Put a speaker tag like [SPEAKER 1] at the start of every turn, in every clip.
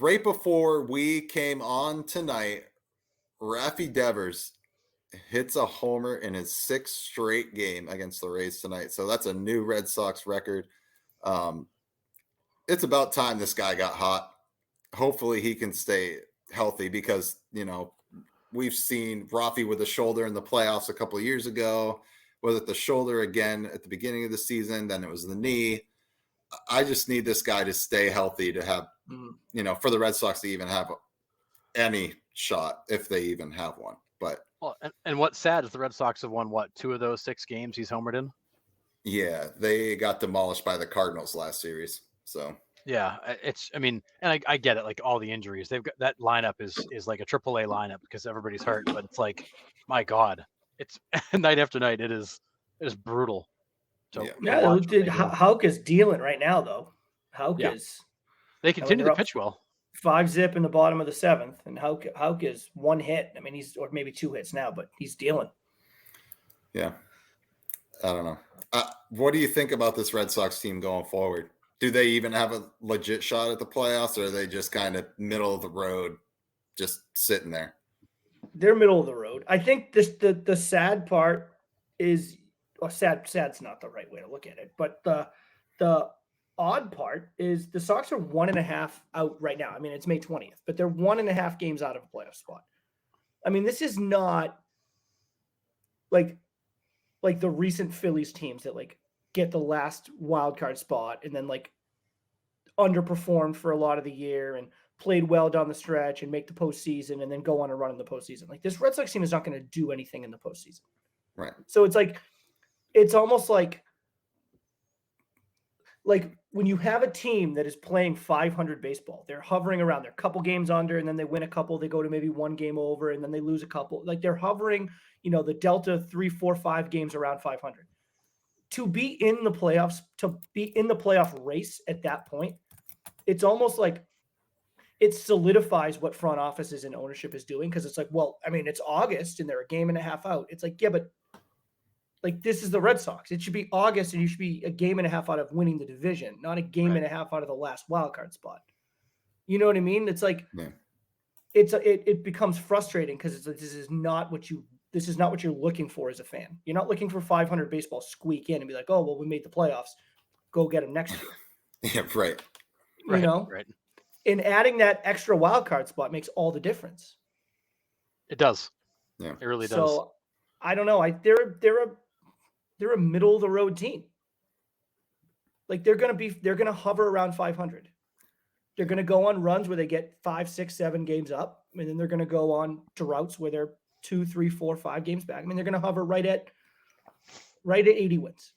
[SPEAKER 1] right before we came on tonight, Raffy Devers hits a homer in his sixth straight game against the Rays tonight. So that's a new Red Sox record. Um, it's about time this guy got hot. Hopefully he can stay healthy because, we've seen Raffy with the shoulder in the playoffs a couple of years ago. Was it the shoulder again at the beginning of the season? Then it was the knee. I just need this guy to stay healthy to have, for the Red Sox to even have any shot, if they even have one. But
[SPEAKER 2] and what's sad is the Red Sox have won 2 of those 6 games he's homered in.
[SPEAKER 1] Yeah, they got demolished by the Cardinals last series. So
[SPEAKER 2] yeah, and I get it. Like all the injuries, they've got that lineup is like a AAA lineup because everybody's hurt. But it's like, my God, it's night after night. It is brutal. So
[SPEAKER 3] Houck is dealing right now, though. Houck is.
[SPEAKER 2] They continue to pitch well.
[SPEAKER 3] 5-zip in the bottom of the 7th, and Houck is 1 hit. I mean, or maybe 2 hits now, but he's dealing.
[SPEAKER 1] Yeah, I don't know. What do you think about this Red Sox team going forward? Do they even have a legit shot at the playoffs, or are they just kind of middle of the road, just sitting there?
[SPEAKER 3] They're middle of the road. I think the sad part is, well, sad's not the right way to look at it, but the odd part is the Sox are 1.5 out right now. I mean, it's May 20th, but they're 1.5 games out of a playoff spot. I mean, this is not like the recent Phillies teams that get the last wild card spot and then underperformed for a lot of the year and played well down the stretch and make the postseason and then go on a run in the postseason. Like, this Red Sox team is not going to do anything in the postseason.
[SPEAKER 1] Right.
[SPEAKER 3] So it's almost like when you have a team that is playing 500 baseball, they're hovering around. They're a couple games under, and then they win a couple. They go to maybe 1 game over, and then they lose a couple. Like, they're hovering, the delta 3, 4, 5 games around 500. To be in the playoffs, to be in the playoff race at that point, it's almost like it solidifies what front offices and ownership is doing, because it's like, well, I mean, it's August, and they're a game and a half out. It's like, yeah, but this is the Red Sox. It should be August, and you should be a game and a half out of winning the division, not a game and a half out of the last wild card spot. You know what I mean? It's like, it becomes frustrating because it's like, this is not what you're looking for as a fan. You're not looking for 500 baseball squeak in and be like, oh, well, we made the playoffs. Go get them next year.
[SPEAKER 1] Yeah, right.
[SPEAKER 3] Right. And adding that extra wild card spot makes all the difference.
[SPEAKER 2] It does.
[SPEAKER 1] Yeah,
[SPEAKER 2] it really does.
[SPEAKER 3] So I don't know. They're a middle of the road team. Like, they're going to hover around 500. They're going to go on runs where they get 5, 6, 7 games up. And then they're going to go on droughts where they're 2, 3, 4, 5 games back. I mean, they're going to hover right at 80 wins.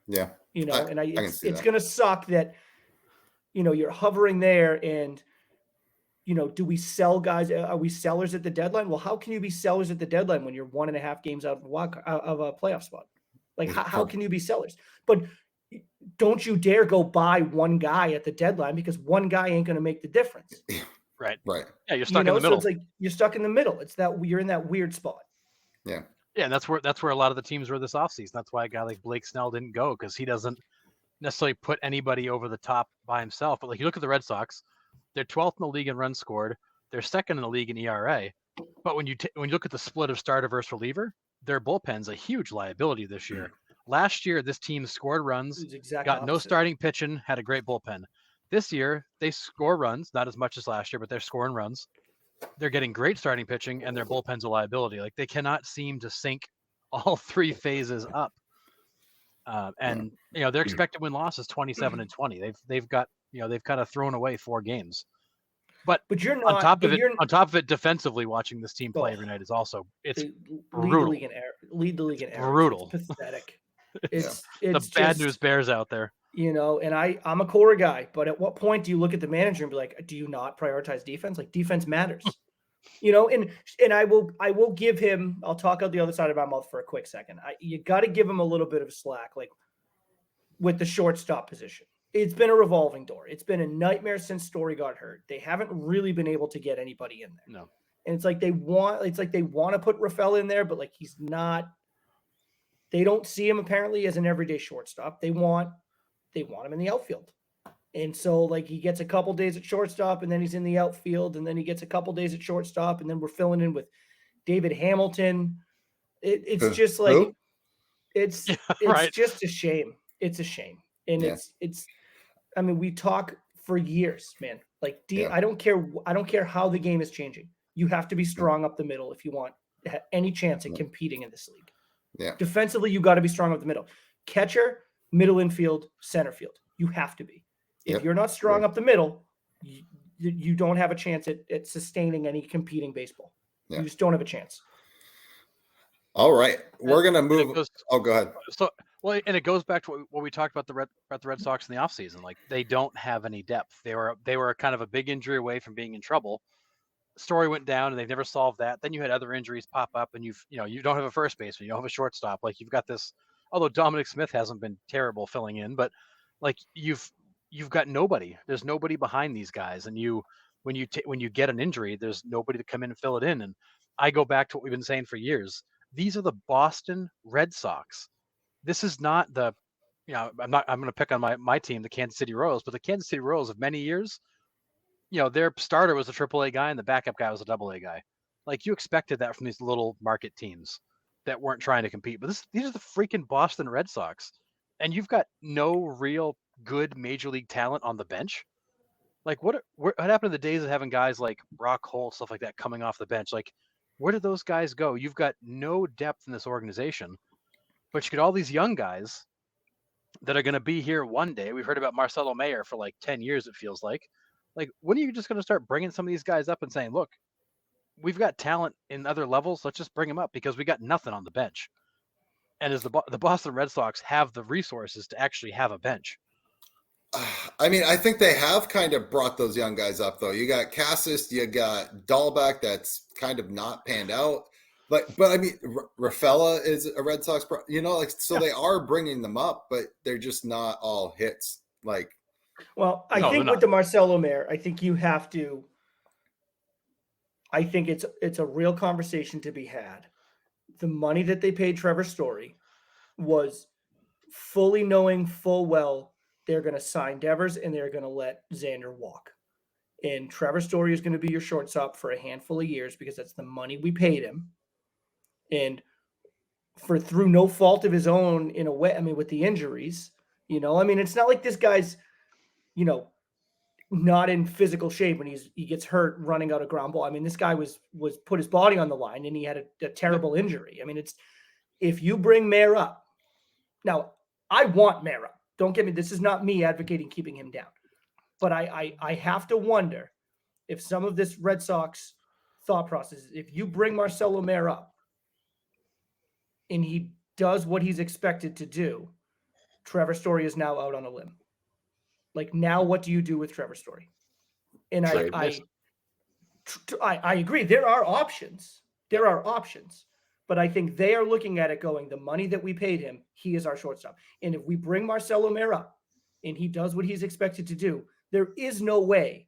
[SPEAKER 1] Yeah.
[SPEAKER 3] It's going to suck that, you're hovering there and, do we sell guys? Are we sellers at the deadline? Well, how can you be sellers at the deadline when you're 1.5 games out of a playoff spot? Like, how can you be sellers? But don't you dare go buy one guy at the deadline, because one guy ain't going to make the difference.
[SPEAKER 2] Right.
[SPEAKER 1] Yeah,
[SPEAKER 2] you're stuck in the middle.
[SPEAKER 3] So it's like you're stuck in the middle. It's that you're in that weird spot.
[SPEAKER 1] Yeah.
[SPEAKER 2] Yeah, and that's where a lot of the teams were this offseason. That's why a guy like Blake Snell didn't go, because he doesn't necessarily put anybody over the top by himself. But you look at the Red Sox, they're 12th in the league in runs scored. They're second in the league in ERA. But when you look at the split of starter versus reliever, their bullpen's a huge liability this year. Last year, this team scored runs, got no starting pitching, had a great bullpen. This year, they score runs, not as much as last year, but they're scoring runs. They're getting great starting pitching, and their bullpen's a liability. Like, they cannot seem to sync all 3 phases up. And their expected win-loss is 27-20. They've kind of thrown away 4 games. But
[SPEAKER 3] you're not
[SPEAKER 2] on top of it, defensively, watching this team play every night is also brutal.
[SPEAKER 3] Lead the league in errors.
[SPEAKER 2] Brutal.
[SPEAKER 3] It's pathetic.
[SPEAKER 2] It's the bad news bears out there.
[SPEAKER 3] And I'm a Cora guy, but at what point do you look at the manager and be like, do you not prioritize defense? Like, defense matters. And I will give him, I'll talk out the other side of my mouth for a quick second. You got to give him a little bit of slack, like with the shortstop position. It's been a revolving door. It's been a nightmare since Story got hurt. They haven't really been able to get anybody in there.
[SPEAKER 2] No.
[SPEAKER 3] And it's like they want to put Rafael in there, but he's not. They don't see him apparently as an everyday shortstop. They want him in the outfield. And so, like, he gets a couple days at shortstop, and then he's in the outfield, and then he gets a couple days at shortstop, and then we're filling in with David Hamilton. It's just like
[SPEAKER 1] Who?
[SPEAKER 3] it's
[SPEAKER 2] Right.
[SPEAKER 3] just a shame. It's a shame, and
[SPEAKER 1] Yeah.
[SPEAKER 3] it's. I mean, we talk for years, man. Like,
[SPEAKER 1] Yeah.
[SPEAKER 3] I don't care how the game is changing. You have to be strong up the middle if you want to have any chance at competing in this league.
[SPEAKER 1] Yeah.
[SPEAKER 3] Defensively, you got to be strong up the middle. Catcher, middle infield, center field. You have to be. If
[SPEAKER 1] Yep.
[SPEAKER 3] you're not strong up the middle, you don't have a chance at sustaining any competing baseball.
[SPEAKER 1] Yeah.
[SPEAKER 3] You just don't have a chance.
[SPEAKER 1] All right. We're going to
[SPEAKER 2] And it
[SPEAKER 1] move.
[SPEAKER 2] goes-
[SPEAKER 1] Oh, go ahead.
[SPEAKER 2] So, well, and it goes back to what we talked about the Red Sox in the offseason. Like, they don't have any depth. They were kind of a big injury away from being in trouble. Story went down, and they've never solved that. Then you had other injuries pop up, and you don't have a first baseman, you don't have a shortstop. Like, you've got this. Although Dominic Smith hasn't been terrible filling in, but like you've got nobody. There's nobody behind these guys, and when you get an injury, there's nobody to come in and fill it in. And I go back to what we've been saying for years. These are the Boston Red Sox. This is not the, I'm going to pick on my team, the Kansas City Royals, but the Kansas City Royals of many years, their starter was a AAA guy and the backup guy was a AA guy. Like, you expected that from these little market teams that weren't trying to compete. But these are the freaking Boston Red Sox, and you've got no real good major league talent on the bench. Like, what happened to the days of having guys like Brock Holt, stuff like that, coming off the bench? Like, where did those guys go? You've got no depth in this organization, but you get all these young guys that are going to be here one day. We've heard about Marcelo Mayer for like 10 years, it feels like. Like, when are you just going to start bringing some of these guys up and saying, look, we've got talent in other levels, let's just bring them up, because we got nothing on the bench. And as the Boston Red Sox have the resources to actually have a bench.
[SPEAKER 1] I mean, I think they have kind of brought those young guys up, though. You got Cassis, you got Dahlbeck, that's kind of not panned out. But I mean, Rafaela is a Red Sox, they are bringing them up, but they're just not all hits. Like,
[SPEAKER 3] well, I think with the Marcelo Mayer, I think you have to. I think it's a real conversation to be had. The money that they paid Trevor Story was fully knowing full well they're going to sign Devers and they're going to let Xander walk. And Trevor Story is going to be your shortstop for a handful of years because that's the money we paid him. And through no fault of his own, in a way, I mean, with the injuries, it's not like this guy's, not in physical shape when he gets hurt running out a ground ball. I mean, this guy was put his body on the line and he had a terrible injury. I mean, if you bring Mayer up, now I want Mayer up. Don't get me. This is not me advocating keeping him down, but I have to wonder if some of this Red Sox thought process, if you bring Marcelo Mayer up and he does what he's expected to do, Trevor Story is now out on a limb. Like, now what do you do with Trevor Story? And I agree. There are options. But I think they are looking at it going, the money that we paid him, he is our shortstop. And if we bring Marcelo Mayer up and he does what he's expected to do, there is no way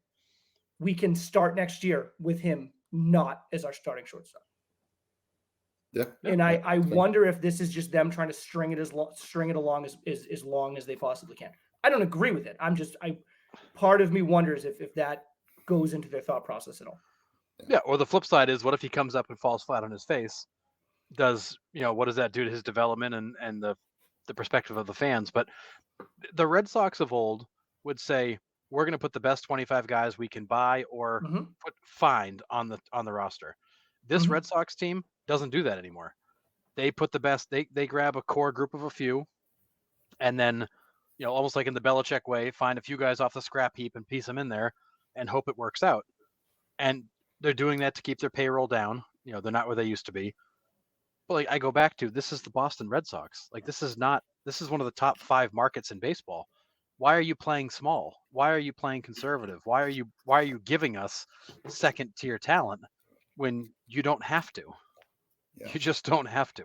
[SPEAKER 3] we can start next year with him not as our starting shortstop.
[SPEAKER 1] Yeah.
[SPEAKER 3] And I wonder if this is just them trying to string it along as long as they possibly can. I don't agree with it. Part of me wonders if that goes into their thought process at all.
[SPEAKER 2] Yeah. Or the flip side is, what if he comes up and falls flat on his face? What does that do to his development and the perspective of the fans? But the Red Sox of old would say, we're going to put the best 25 guys we can buy or find on the roster. This Red Sox team doesn't do that anymore. They put the best, they grab a core group of a few, and then, almost like in the Belichick way, find a few guys off the scrap heap and piece them in there and hope it works out. And they're doing that to keep their payroll down. They're not where they used to be. But like, I go back to, this is the Boston Red Sox. Like, this is one of the top 5 markets in baseball. Why are you playing small? Why are you playing conservative? Why are you giving us second tier talent when you don't have to? Yeah. You just don't have to.